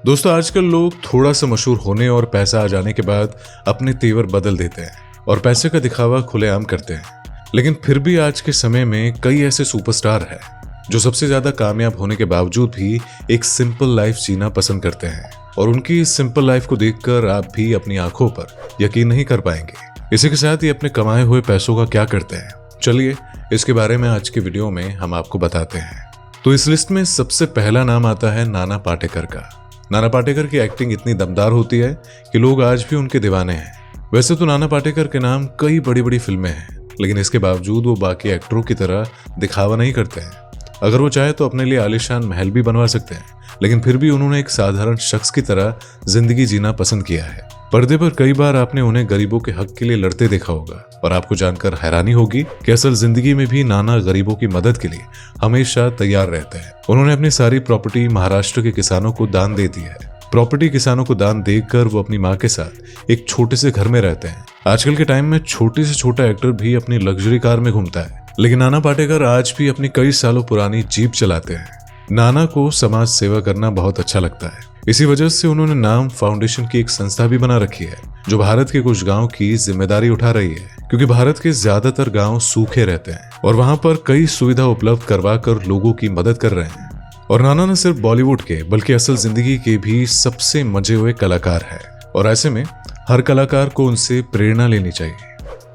दोस्तों आजकल लोग थोड़ा सा मशहूर होने और पैसा आ जाने के बाद अपने तेवर बदल देते हैं और पैसे का दिखावा खुलेआम करते हैं। लेकिन फिर भी आज के समय में कई ऐसे सुपरस्टार हैं जो सबसे ज्यादा कामयाब होने के बावजूद भी एक सिंपल लाइफ जीना पसंद करते हैं और उनकी इस सिंपल लाइफ को देखकर आप भी अपनी आंखों पर यकीन नहीं कर पाएंगे। इसी के साथ ही अपने कमाए हुए पैसों का क्या करते हैं, चलिए इसके बारे में आज की वीडियो में हम आपको बताते हैं। तो इस लिस्ट में सबसे पहला नाम आता है नाना पाटेकर का। नाना पाटेकर की एक्टिंग इतनी दमदार होती है कि लोग आज भी उनके दीवाने हैं। वैसे तो नाना पाटेकर के नाम कई बड़ी बड़ी फिल्में हैं, लेकिन इसके बावजूद वो बाकी एक्टरों की तरह दिखावा नहीं करते हैं। अगर वो चाहे तो अपने लिए आलीशान महल भी बनवा सकते हैं, लेकिन फिर भी उन्होंने एक साधारण शख्स की तरह जिंदगी जीना पसंद किया है। पर्दे पर कई बार आपने उन्हें गरीबों के हक के लिए लड़ते देखा होगा और आपको जानकर हैरानी होगी कि असल जिंदगी में भी नाना गरीबों की मदद के लिए हमेशा तैयार रहते हैं। उन्होंने अपनी सारी प्रॉपर्टी महाराष्ट्र के किसानों को दान दे दी है। प्रॉपर्टी किसानों को दान देकर वो अपनी माँ के साथ एक छोटे से घर में रहते हैं। आजकल के टाइम में छोटे से छोटा एक्टर भी अपनी लग्जरी कार में घूमता है, लेकिन नाना पाटेकर आज भी अपनी कई सालों पुरानी जीप चलाते हैं। नाना को समाज सेवा करना बहुत अच्छा लगता है। इसी वजह से उन्होंने नाम फाउंडेशन की एक संस्था भी बना रखी है जो भारत के कुछ गांव की जिम्मेदारी उठा रही है, क्योंकि भारत के ज्यादातर गांव सूखे रहते हैं और वहां पर कई सुविधा उपलब्ध करवाकर लोगों की मदद कर रहे हैं। और नाना न सिर्फ बॉलीवुड के बल्कि असल जिंदगी के भी सबसे मजे हुए कलाकार है और ऐसे में हर कलाकार को उनसे प्रेरणा लेनी चाहिए।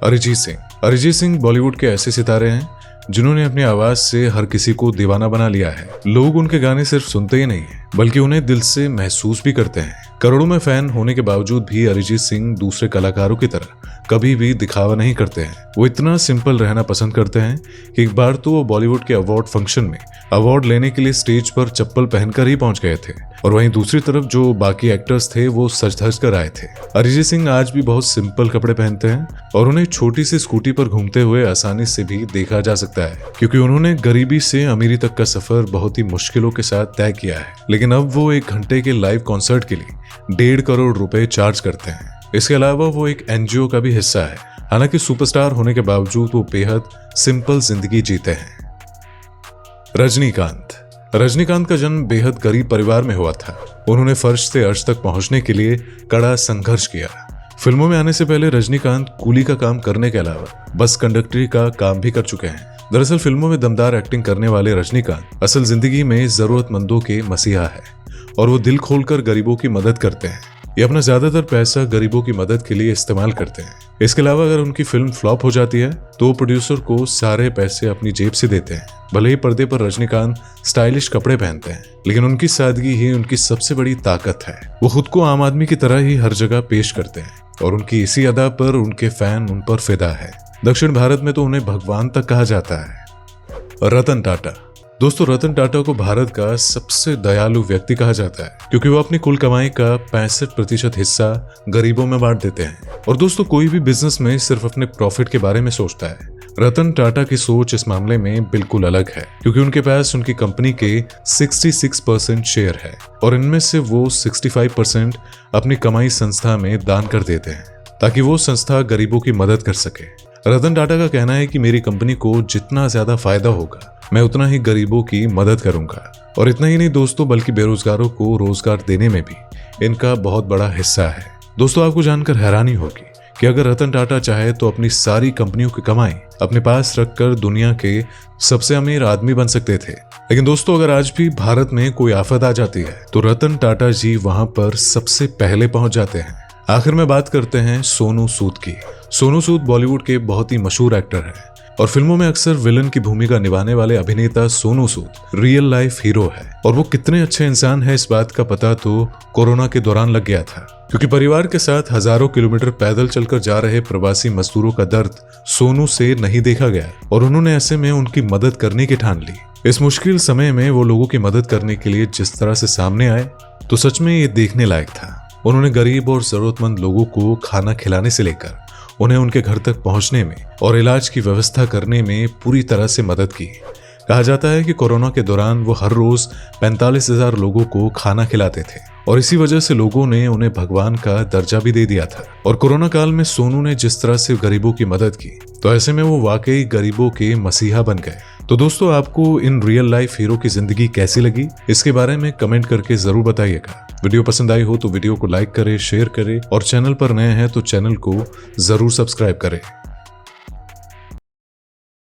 अरिजीत सिंह बॉलीवुड के ऐसे सितारे हैं जिन्होंने अपनी आवाज से हर किसी को दीवाना बना लिया है। लोग उनके गाने सिर्फ सुनते ही नहीं है बल्कि उन्हें दिल से महसूस भी करते हैं। करोड़ों में फैन होने के बावजूद भी अरिजीत सिंह दूसरे कलाकारों की तरह कभी भी दिखावा नहीं करते हैं। वो इतना सिंपल रहना पसंद करते हैं कि एक बार तो वो बॉलीवुड के अवार्ड फंक्शन में अवार्ड लेने के लिए स्टेज पर चप्पल पहनकर ही पहुंच गए थे और वहीं दूसरी तरफ जो बाकी एक्टर्स थे वो सज धज कर आए थे। अरिजीत सिंह आज भी बहुत सिंपल कपड़े पहनते हैं और उन्हें छोटी सी स्कूटी पर घूमते हुए आसानी से भी देखा जा सकता है, क्योंकि उन्होंने गरीबी से अमीरी तक का सफर बहुत ही मुश्किलों के साथ तय किया है। लेकिन अब वो 1 घंटे के लाइव कॉन्सर्ट के लिए 1.5 करोड़ रुपए चार्ज करते हैं। इसके अलावा वो एक NGO का भी हिस्सा है। हालांकि सुपरस्टार होने के बावजूद वो बेहद सिंपल जिंदगी जीते हैं। रजनीकांत का जन्म बेहद गरीब परिवार में हुआ था। उन्होंने फर्श से अर्श तक पहुंचने के लिए कड़ा संघर्ष किया। फिल्मों में आने से पहले रजनीकांत कूली का काम करने के अलावा बस कंडक्टरी का काम भी कर चुके हैं। दरअसल फिल्मों में दमदार एक्टिंग करने वाले रजनीकांत असल जिंदगी में जरूरतमंदों के मसीहा है और वो दिल खोलकर गरीबों की मदद करते हैं। ये अपना ज्यादातर पैसा गरीबों की मदद के लिए इस्तेमाल करते हैं। इसके अलावा अगर उनकी फिल्म फ्लॉप हो जाती है तो प्रोड्यूसर को सारे पैसे अपनी जेब से देते हैं। भले ही पर्दे पर रजनीकांत स्टाइलिश कपड़े पहनते हैं, लेकिन उनकी सादगी ही उनकी सबसे बड़ी ताकत है। वो खुद को आम आदमी की तरह ही हर जगह पेश करते हैं और उनकी इसी अदा पर उनके फैन उन पर फिदा है। दक्षिण भारत में तो उन्हें भगवान तक कहा जाता है। रतन टाटा। दोस्तों रतन टाटा को भारत का सबसे दयालु व्यक्ति कहा जाता है, क्योंकि वो अपनी कुल कमाई का 65% हिस्सा गरीबों में बांट देते हैं। और दोस्तों कोई भी बिजनेस में सिर्फ अपने प्रॉफिट के बारे में सोचता है। रतन टाटा की सोच इस मामले में बिल्कुल अलग है, क्योंकि उनके पास उनकी कंपनी के 66% शेयर है और इनमें से वो 65% अपनी कमाई संस्था में दान कर देते हैं ताकि वो संस्था गरीबों की मदद कर सके। रतन टाटा का कहना है कि मेरी कंपनी को जितना ज्यादा फायदा होगा मैं उतना ही गरीबों की मदद करूंगा। और इतना ही नहीं दोस्तों, बल्कि बेरोजगारों को रोजगार देने में भी इनका बहुत बड़ा हिस्सा है। दोस्तों आपको जानकर हैरानी होगी कि अगर रतन टाटा चाहे तो अपनी सारी कंपनियों की कमाई अपने पास रखकर दुनिया के सबसे अमीर आदमी बन सकते थे। लेकिन दोस्तों अगर आज भी भारत में कोई आफत आ जाती है तो रतन टाटा जी वहां पर सबसे पहले पहुंच जाते हैं। आखिर में बात करते हैं सोनू सूद की। सोनू सूद बॉलीवुड के बहुत ही मशहूर एक्टर हैं और फिल्मों में अक्सर विलन की भूमिका निभाने वाले अभिनेता Sonu Sood real life hero है। और वो कितने अच्छे इंसान है इस बात का पता तो कोरोना के दौरान लग गया था, क्योंकि परिवार के साथ हजारों किलोमीटर पैदल चलकर जा रहे प्रवासी मजदूरों का दर्द सोनू से नहीं देखा गया और उन्होंने ऐसे में उनकी मदद करने की ठान ली। इस मुश्किल समय में वो लोगों की मदद करने के लिए जिस तरह से सामने आए तो सच में ये देखने लायक था। उन्होंने गरीब और जरूरतमंद लोगों को खाना खिलाने से लेकर उन्हें उनके घर तक पहुंचने में और इलाज की व्यवस्था करने में पूरी तरह से मदद की। कहा जाता है कि कोरोना के दौरान वो हर रोज 45,000 लोगों को खाना खिलाते थे और इसी वजह से लोगों ने उन्हें भगवान का दर्जा भी दे दिया था। और कोरोना काल में सोनू ने जिस तरह से गरीबों की मदद की तो ऐसे में वो वाकई गरीबों के मसीहा बन गए। तो दोस्तों आपको इन रियल लाइफ हीरो की जिंदगी कैसी लगी इसके बारे में कमेंट करके जरूर बताइएगा। वीडियो पसंद आई हो तो वीडियो को लाइक करें, शेयर करें और चैनल पर नए हैं तो चैनल को जरूर सब्सक्राइब करें।